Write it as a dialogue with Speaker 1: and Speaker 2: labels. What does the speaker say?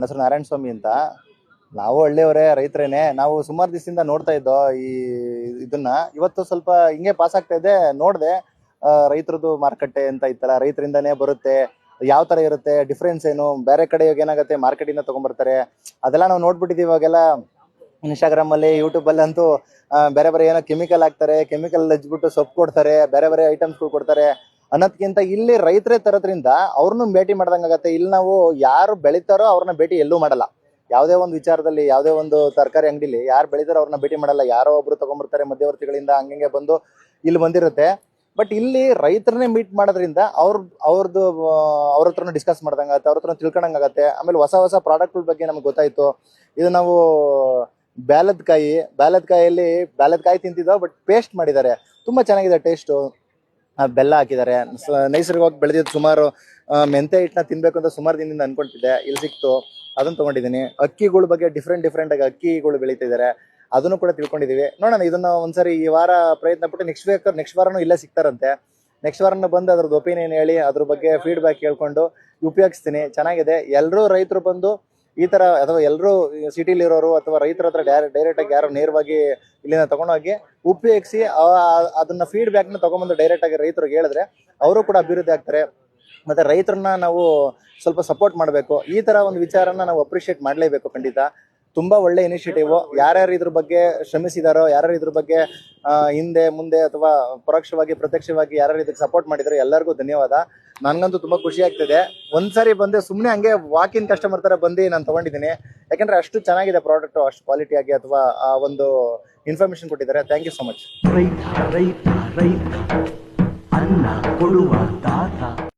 Speaker 1: ಹೆಸರು ನಾರಾಯಣ ಸ್ವಾಮಿ ಅಂತ. ನಾವು ಹಳ್ಳಿಯವರೇ, ರೈತರೇನೆ. ನಾವು ಸುಮಾರು ದಿವಸದಿಂದ ನೋಡ್ತಾ ಇದ್ದೋ ಈ ಇದನ್ನ. ಇವತ್ತು ಸ್ವಲ್ಪ ಹಿಂಗೆ ಪಾಸ್ ಆಗ್ತಾ ಇದೆ, ನೋಡಿದೆ. ರೈತರದ್ದು ಮಾರುಕಟ್ಟೆ ಅಂತ ಇತ್ತಲ್ಲ, ರೈತರಿಂದಾನೇ ಬರುತ್ತೆ, ಯಾವ ತರ ಇರುತ್ತೆ, ಡಿಫ್ರೆನ್ಸ್ ಏನು, ಬೇರೆ ಕಡೆ ಇವಾಗ ಏನಾಗುತ್ತೆ ಮಾರ್ಕೆಟ್ ಇಂದ ತಗೊಂಡ್ಬರ್ತಾರೆ, ಅದೆಲ್ಲ ನಾವು ನೋಡ್ಬಿಟ್ಟಿದೀವಿ. ಇವಾಗೆಲ್ಲ ಇನ್ಸ್ಟಾಗ್ರಾಮ್ ಅಲ್ಲಿ, ಯೂಟ್ಯೂಬ್ ಅಲ್ಲಿ ಅಂತೂ ಬೇರೆ ಬೇರೆ ಏನೋ ಕೆಮಿಕಲ್ ಹಾಕ್ತಾರೆ, ಕೆಮಿಕಲ್ ಹಚ್ಬಿಟ್ಟು ಸೊಪ್ಪು ಕೊಡ್ತಾರೆ, ಬೇರೆ ಬೇರೆ ಐಟಮ್ಸ್ ಕೊಡ್ತಾರೆ ಅನ್ನೋದ್ಕಿಂತ ಇಲ್ಲಿ ರೈತರೇ ತರೋದ್ರಿಂದ ಅವ್ರನ್ನೂ ಭೇಟಿ ಮಾಡ್ದಂಗಾಗತ್ತೆ. ಇಲ್ಲಿ ನಾವು ಯಾರು ಬೆಳಿತಾರೋ ಅವ್ರನ್ನ ಭೇಟಿ ಎಲ್ಲೂ ಮಾಡಲ್ಲ. ಯಾವುದೇ ಒಂದು ವಿಚಾರದಲ್ಲಿ, ಯಾವುದೇ ಒಂದು ತರಕಾರಿ ಅಂಗಡಿಲಿ ಯಾರು ಬೆಳಿತಾರೋ ಅವ್ರನ್ನ ಭೇಟಿ ಮಾಡಲ್ಲ. ಯಾರೋ ಒಬ್ರು ತಗೊಂಡ್ಬರ್ತಾರೆ ಮಧ್ಯವರ್ತಿಗಳಿಂದ, ಹಂಗೆ ಬಂದು ಇಲ್ಲಿ ಬಂದಿರುತ್ತೆ. ಬಟ್ ಇಲ್ಲಿ ರೈತರನ್ನೇ ಮೀಟ್ ಮಾಡೋದ್ರಿಂದ ಅವ್ರದ್ದು ಅವ್ರ ಹತ್ರನೂ ಡಿಸ್ಕಸ್ ಮಾಡ್ದಂಗಾಗತ್ತೆ, ಅವ್ರ ಹತ್ರ ತಿಳ್ಕೊಂಡಂಗಾಗತ್ತೆ. ಆಮೇಲೆ ಹೊಸ ಹೊಸ ಪ್ರಾಡಕ್ಟ್ಗಳ ಬಗ್ಗೆ ನಮ್ಗೆ ಗೊತ್ತಾಯ್ತು. ಇದು ನಾವು ಬ್ಯಾಲದ್ಕಾಯಲ್ಲಿ ಬ್ಯಾಲದ್ಕಾಯಿ ತಿಂತಿದ್ದೋ, ಬಟ್ ಪೇಸ್ಟ್ ಮಾಡಿದ್ದಾರೆ, ತುಂಬಾ ಚೆನ್ನಾಗಿದೆ ಟೇಸ್ಟು. ಬೆಲ್ಲ ಹಾಕಿದ್ದಾರೆ, ನೈಸರ್ಗಿಕವಾಗಿ ಬೆಳೆದಿದ್ದು. ಸುಮಾರು ಮೆಂತೆ ಹಿಟ್ಟನ್ನ ತಿನ್ಬೇಕು ಅಂತ ಸುಮಾರು ದಿನದಿಂದ ಅನ್ಕೊಂತಿದ್ದೆ, ಇಲ್ಲಿ ಸಿಕ್ತು, ಅದನ್ನ ತಗೊಂಡಿದ್ದೀನಿ. ಅಕ್ಕಿಗಳ ಬಗ್ಗೆ ಡಿಫ್ರೆಂಟ್ ಆಗಿ ಅಕ್ಕಿಗಳು ಬೆಳೀತಿದ್ದಾರೆ, ಅದನ್ನು ಕೂಡ ತಿಳ್ಕೊಂಡಿದೀವಿ. ನೋಡೋಣ, ಇದನ್ನ ಒಂದ್ಸರಿ ಈ ವಾರ ಪ್ರಯತ್ನ ಪಟ್ಟು ನೆಕ್ಸ್ಟ್ ವಾರನೂ ಇಲ್ಲೇ ಸಿಗ್ತಾರಂತೆ. ನೆಕ್ಸ್ಟ್ ವಾರನ ಬಂದು ಅದ್ರದ್ದು ಒಪಿನಿಯನ್ ಹೇಳಿ, ಅದ್ರ ಬಗ್ಗೆ ಫೀಡ್ಬ್ಯಾಕ್ ಕೇಳ್ಕೊಂಡು ಉಪಯೋಗಿಸ್ತೀನಿ. ಚೆನ್ನಾಗಿದೆ. ಎಲ್ಲರೂ ರೈತರು ಬಂದು ಈ ತರ, ಅಥವಾ ಎಲ್ಲರೂ ಸಿಟಿಲಿ ಇರೋರು ಅಥವಾ ರೈತರ ಹತ್ರ ಡೈರೆಕ್ಟ್ ಆಗಿ ಯಾರು ನೇರವಾಗಿ ಇಲ್ಲಿಂದ ತಗೊಂಡೋಗಿ ಉಪಯೋಗಿಸಿ ಅದನ್ನ ಫೀಡ್ಬ್ಯಾಕ್ ನ ತಗೊಂಡ್ಬಂದು ಡೈರೆಕ್ಟ್ ಆಗಿ ರೈತರಿಗೆ ಹೇಳಿದ್ರೆ ಅವರು ಕೂಡ ಅಭಿವೃದ್ಧಿ ಆಗ್ತಾರೆ. ಮತ್ತೆ ರೈತರನ್ನ ನಾವು ಸ್ವಲ್ಪ ಸಪೋರ್ಟ್ ಮಾಡಬೇಕು. ಈ ತರ ಒಂದು ವಿಚಾರನ ನಾವು ಅಪ್ರಿಶಿಯೇಟ್ ಮಾಡಲೇಬೇಕು. ಖಂಡಿತ ತುಂಬಾ ಒಳ್ಳೆ ಇನಿಷಿಯೇಟಿವ್. ಯಾರ್ಯಾರು ಇದ್ರ ಬಗ್ಗೆ ಶ್ರಮಿಸಿದಾರೋ, ಯಾರ್ಯಾರು ಇದ್ರ ಬಗ್ಗೆ ಹಿಂದೆ ಮುಂದೆ ಅಥವಾ ಪರೋಕ್ಷವಾಗಿ ಪ್ರತ್ಯಕ್ಷವಾಗಿ ಯಾರ್ಯಾರು ಇದಕ್ಕೆ ಸಪೋರ್ಟ್ ಮಾಡಿದಾರೋ ಎಲ್ಲರಿಗೂ ಧನ್ಯವಾದ. ನನ್ಗಂತೂ ತುಂಬಾ ಖುಷಿ ಆಗ್ತಿದೆ. ಒಂದ್ಸರಿ ಬಂದೆ, ಸುಮ್ಮನೆ ಹಂಗೆ ವಾಕ್ ಇನ್ ಕಸ್ಟಮರ್ ತರ ಬಂದು ನಾನು ತಗೊಂಡಿದ್ದೀನಿ. ಯಾಕಂದ್ರೆ ಅಷ್ಟು ಚೆನ್ನಾಗಿದೆ ಪ್ರಾಡಕ್ಟ್, ಅಷ್ಟು ಕ್ವಾಲಿಟಿ ಆಗಿ ಅಥವಾ ಆ ಒಂದು ಇನ್ಫಾರ್ಮೇಶನ್ ಕೊಟ್ಟಿದ್ದಾರೆ. Thank you so much.
Speaker 2: ರೈತ ರೈತ ರೈತ ಅನ್ನ ಕೊಡುವ ದಾತ.